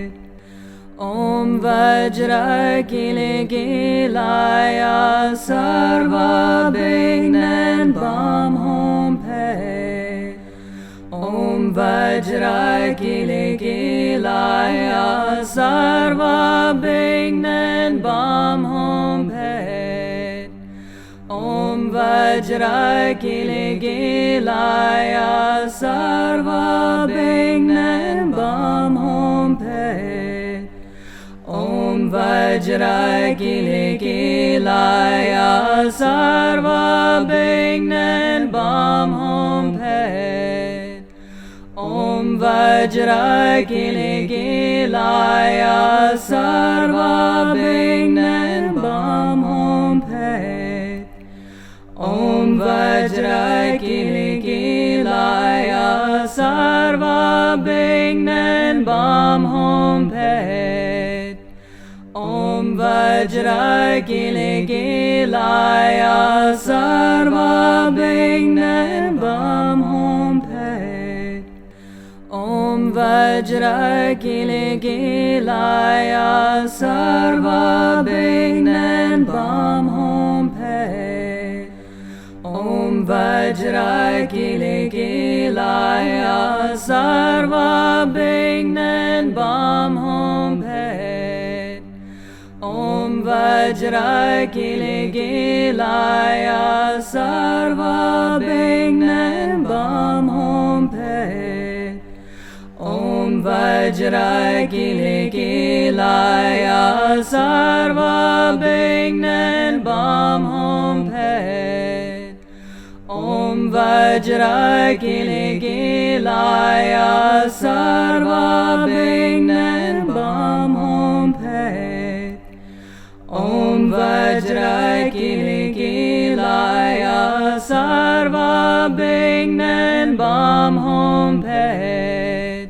Om Vajra Kili Gilaya Sarva Bignan Bam Hom Pet. Om Vajra Kili Gilaya Sarva Bignan Bam Hom Pet. Om Vajra Kili Gilaya Sarva Bignan Bam Hom Pet. Om Vajra Kili Gilaya Sarva Bignan Bam Hom Pet. Om Vajra Kili Gilaya Sarva Bignan Bam Hom Pet. Om Vajra Kili Gilaya Sarva Bignan bam hom pet. Om Vajra Kile Kilaya Sarva Bignan Bam Hom Pet. Om Vajra Kile Kilaya Sarva Bignan Bam Hom Pet. Om Vajra Kile Kilaya Sarva Bignan Bam Hom Pet. Om Vajra Kile Kilaya Sarva Bignan Bam Hom Pet. Om Vajra Kile Kilaya Sarva Bignan Bam Hom Pet. Om Vajra Kile Kilaya Sarva Bignan Bam Hom Pet. Om Vajra Kile Kilaya Sarva Bignan Bam Hom Pet.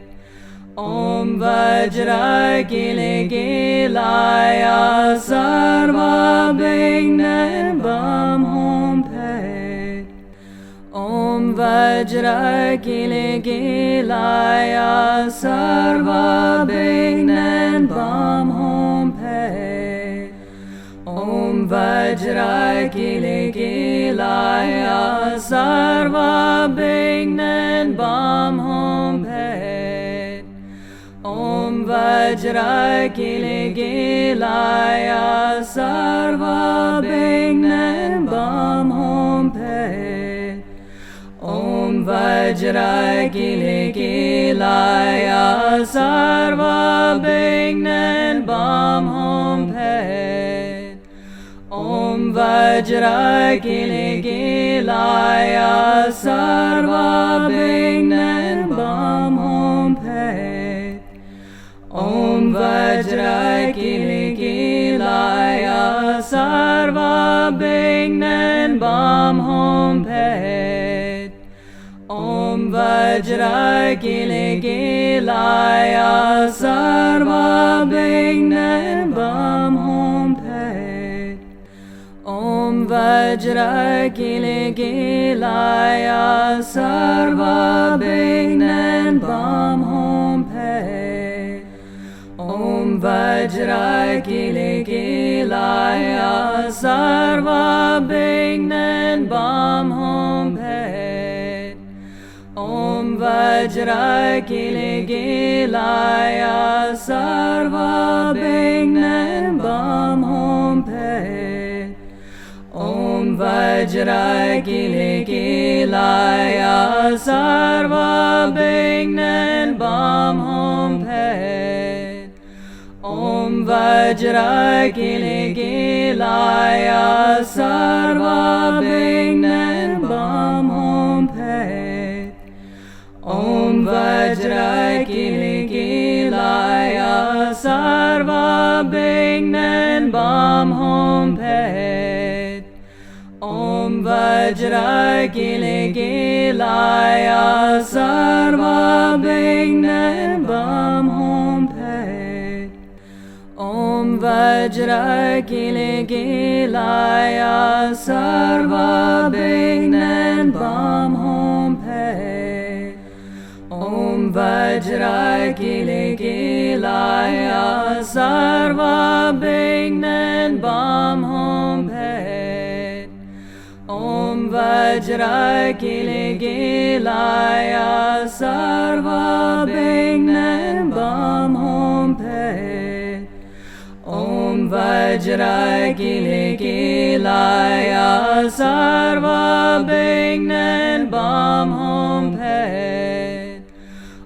Om Vajra Kile Kilaya Sarva Bignan Bam Hom Pet. Om Vajra Kile Kilaya Sarva Bignan Bam Hom Pet. Om Vajra Kile Kilaya Sarva Bignan Bam Hom Pet. Om Vajra Kile Kilaya Sarva Bignan Bam Hom Pet. Om Vajra Kile Kilaya Sarva Bignan Bam Hom Pet. Om Vajra Kile Kilaya Sarva Bignan Bam Hom Pet. Om Vajra Kile Kilaya Sarva Bignan Bam Hom Pet. Om Vajra Kile Kilaya Sarva Bignan Bam Hom Pet. Om Vajra Kile Kilaya Sarva Bignan Bam Hom Pet. Om Vajra Kile Kilaya Sarva Bignan Bam Hom Pet. Om Vajra Kile Kilaya Sarva Bignan Bam Hom Pet. Om Vajra Kile Kilaya Sarva Bignan Bam Hom Pet. Om Vajra Kile Kilaya Sarva Bignan Bam Hom Pet. Om Vajra Kile Kilaya Sarva Bignan Bam Hom Pet. Om Vajra Kile Kilaya Sarva Bignan Bam Hom Pet. Om Vajra Kile Kilaya Sarva Bignan Bam Hom Pet. Om Vajra Kile Kilaya Sarva Bignan Bam Hom Pet. Om Vajra Kile Kilaya Sarva Bignan Bam Hom Pet. Om Vajra Kile Kilaya Sarva Bignan Bam Hom Pet.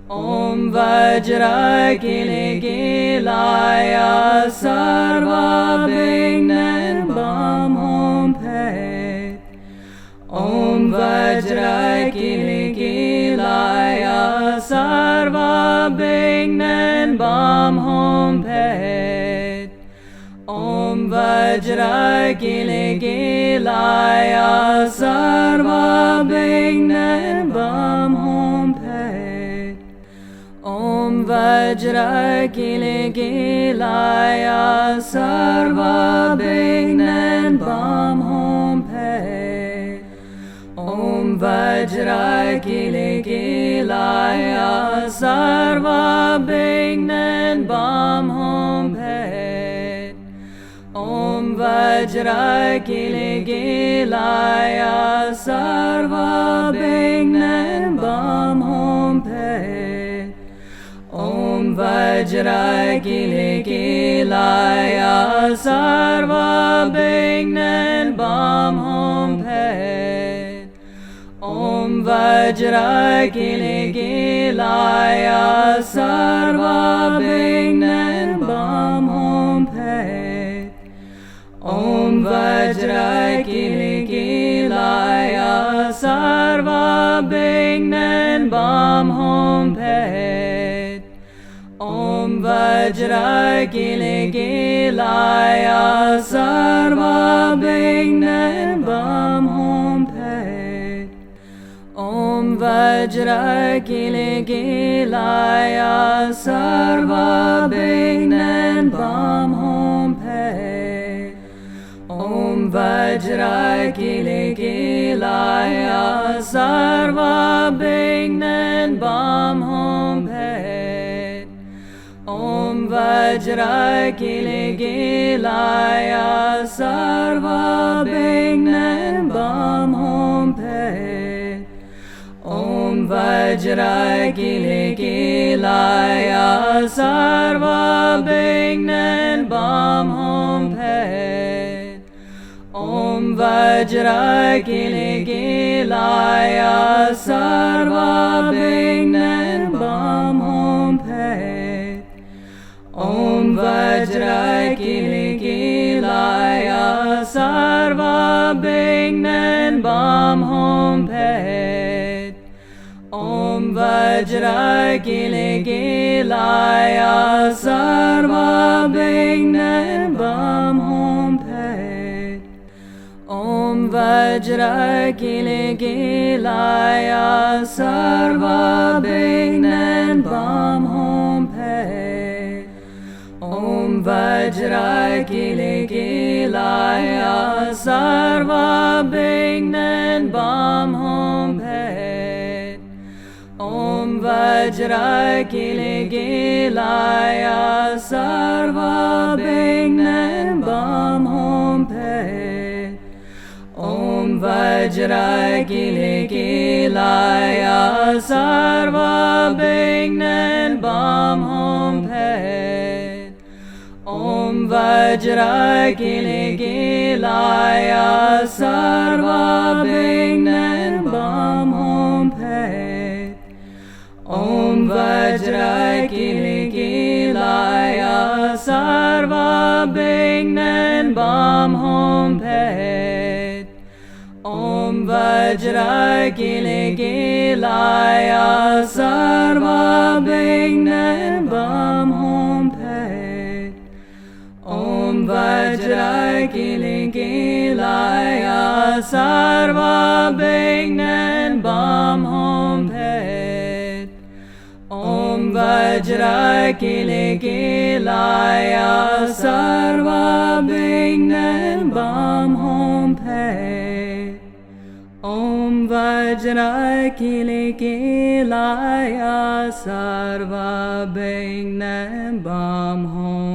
Om Vajra Kile Kilaya Sarva Bignan Bam Hom Pet. Om Vajra Kile Kilaya Sarva Bignan Bam Hom Pet. Om Vajra Kile Kilaya Sarva Bignan Bam Hom Pet. Om Vajrakilakilaya Sarvabhignan Bam Hom Phet. Om Vajrakilakilaya Sarvabhignan Bam Hom Phet. Om Vajrakilakilaya Sarvabhignan Bam Hom Phet. Om Vajrakilakilaya Sarvabhignan Bam Hom Phet. Om Vajrakilakilaya Sarvabhignan Bam Hom Phet. Om Vajrakilakilaya Sarvabhignan Bam Hom Phet. Om Vajrakilakilaya Sarvabhignan Bam Hom Phet. Om Vajrakilakilaya Sarvabhignan Bam Hom Phet. Om Vajrakilakilaya Sarvabhignan Bam Hom Phet. Om Vajrakilakilaya Sarvabhignan Bam Hom Phet. Om Vajrakilakilaya Sarvabhignan Bam Hom Phet. Om Vajrakilakilaya Sarvabhignan Bam Hom Phet. Om Vajrakilakilaya Sarvabhignan Bam Hom Phet. Om Vajrakilakilaya Sarvabhignan Bam Hom Phet. Om Vajrakilakilaya Sarvabhignan Bam Hom Phet. Om Vajrakilakilaya Sarvabhignan Bam Hom Phet. Om Vajrakilakilaya Sarvabhignan Bam Hom Phet. Om Vajrakilakilaya Sarvabhignan Bam Hom Phet. Om Vajrakilakilaya Sarvabhignan Bam Hom Phet. Om Vajrakilakilaya Sarvabhignan Bam Hom Phet. Om Vajrakilakilaya Sarvabhignan Bam Hom Phet. Om Vajrakilakilaya Sarvabhignan Bam Hom Phet. Om Vajrakilakilaya Sarvabhignan Bam Hom Phet. Om Vajrakilakilaya Sarvabhignan Bam Hom